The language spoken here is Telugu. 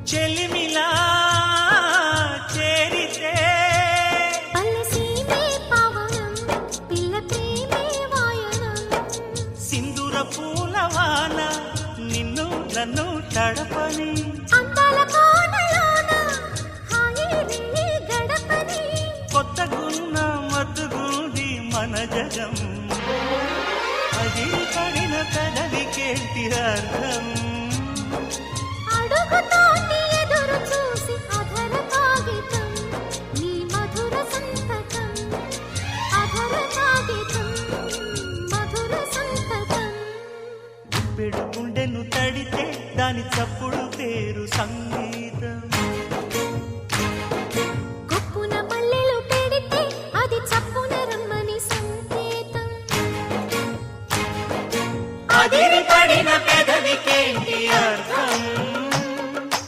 చెలిమిలా చేరితే పల్లెసీమే పావనం పిల్ల ప్రేమే వాయనం సింధూర పూలవాన నిన్ను నన్ను తడపని అందాల కోనలోన హాయి నీ గడపని కొత్తగున్న మత్తుగుంది మన జగం అది పడిన పెదవికేంటి అర్థం అడుగుతోటి ఎదురు చూసి అధర కాగితం నీ మధుర సంతకం అధర కాగితం మధుర సంతకం పెడు గుండెను తడితే దాని చప్పుడు పేరు సంగీతం కొప్పున మల్లెలు పెడితే అది చప్పున రమ్మని సంకేతం అదిరి పడిన పెదవికేంటి అర్థం